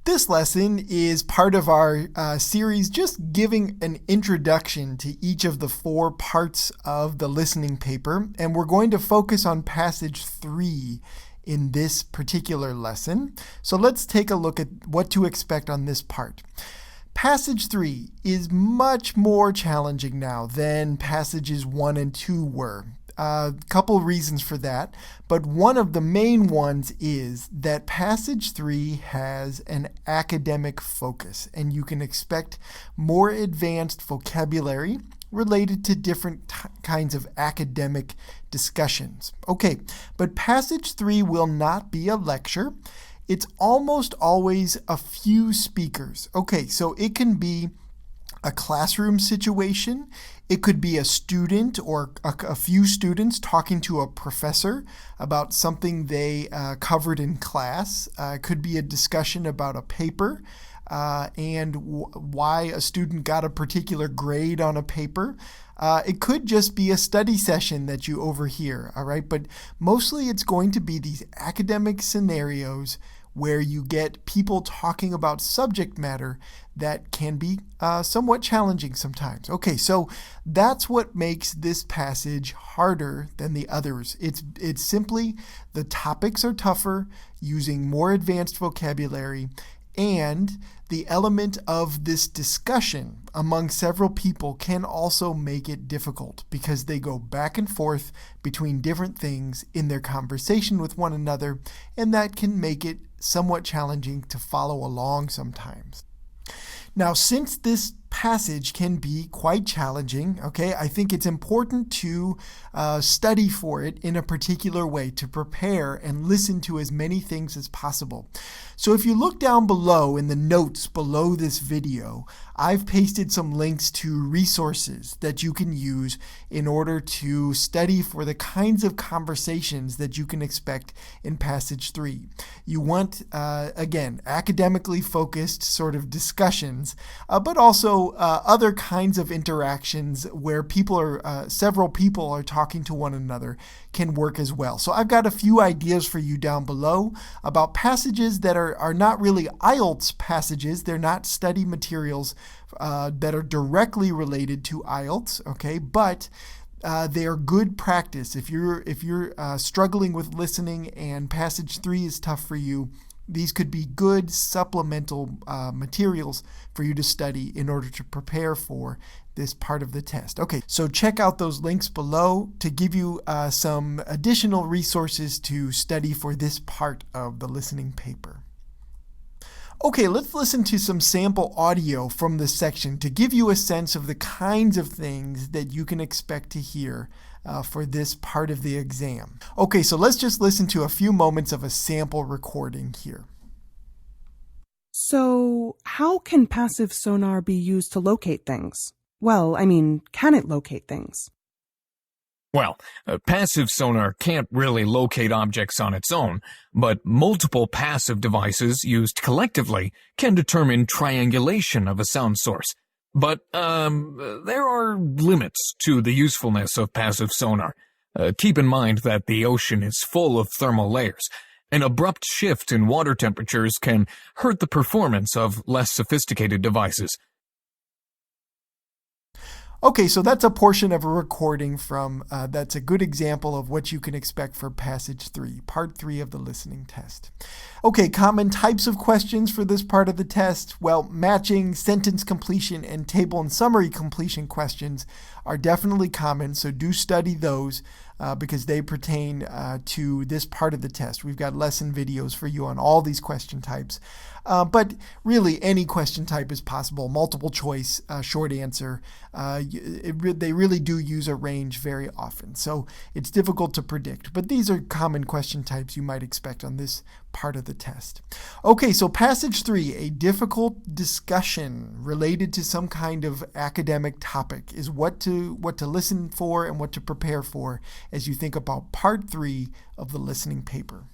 This lesson is part of our series just giving an introduction to each of the 4 parts of the listening paper, and we're going to focus on passage 3 in this particular lesson. So let's take a look at what to expect on this part. Passage 3 is much more challenging now than passages 1 and 2 were. A couple reasons for that, but one of the main ones is that passage 3 has an academic focus, and you can expect more advanced vocabulary related to different kinds of academic discussions. Okay, but passage 3 will not be a lecture. It's almost always a few speakers. Okay, so it can be a classroom situation. It could be a student or a few students talking to a professor about something they covered in class. It could be a discussion about a paper and why a student got a particular grade on a paper. It could just be a study session that you overhear, all right? But mostly it's going to be these academic scenarios where you get people talking about subject matter that can be somewhat challenging sometimes. Okay, so that's what makes this passage harder than the others. It's simply the topics are tougher, using more advanced vocabulary, and the element of this discussion among several people can also make it difficult because they go back and forth between different things in their conversation with one another, and that can make it somewhat challenging to follow along sometimes. Now, since this passage can be quite challenging, okay, I think it's important to study for it in a particular way, to prepare and listen to as many things as possible. So if you look down below in the notes below this video, I've pasted some links to resources that you can use in order to study for the kinds of conversations that you can expect in passage 3. You want, again, academically focused sort of discussions, but also other kinds of interactions where several people are talking to one another can work as well. So I've got a few ideas for you down below about passages that are not really IELTS passages. They're not study materials that are directly related to IELTS, okay, but they are good practice. If you're struggling with listening and passage 3 is tough for you, these could be good supplemental materials for you to study in order to prepare for this part of the test. Okay, so check out those links below to give you some additional resources to study for this part of the listening paper. Okay, let's listen to some sample audio from this section to give you a sense of the kinds of things that you can expect to hear for this part of the exam. Okay, so let's just listen to a few moments of a sample recording here. So, how can passive sonar be used to locate things? Well, I mean, can it locate things? Well, passive sonar can't really locate objects on its own, but multiple passive devices used collectively can determine triangulation of a sound source. But there are limits to the usefulness of passive sonar. Keep in mind that the ocean is full of thermal layers. An abrupt shift in water temperatures can hurt the performance of less sophisticated devices. Okay, so that's a portion of a recording from, that's a good example of what you can expect for passage 3, part 3 of the listening test. Okay, common types of questions for this part of the test. Well, matching, sentence completion, and table and summary completion questions are definitely common, so do study those because they pertain to this part of the test. We've got lesson videos for you on all these question types. But really, any question type is possible. Multiple choice, short answer. They really do use a range very often, so it's difficult to predict. But these are common question types you might expect on this part of the test. Okay, so passage 3, a difficult discussion related to some kind of academic topic, is what to listen for and what to prepare for as you think about part 3 of the listening paper.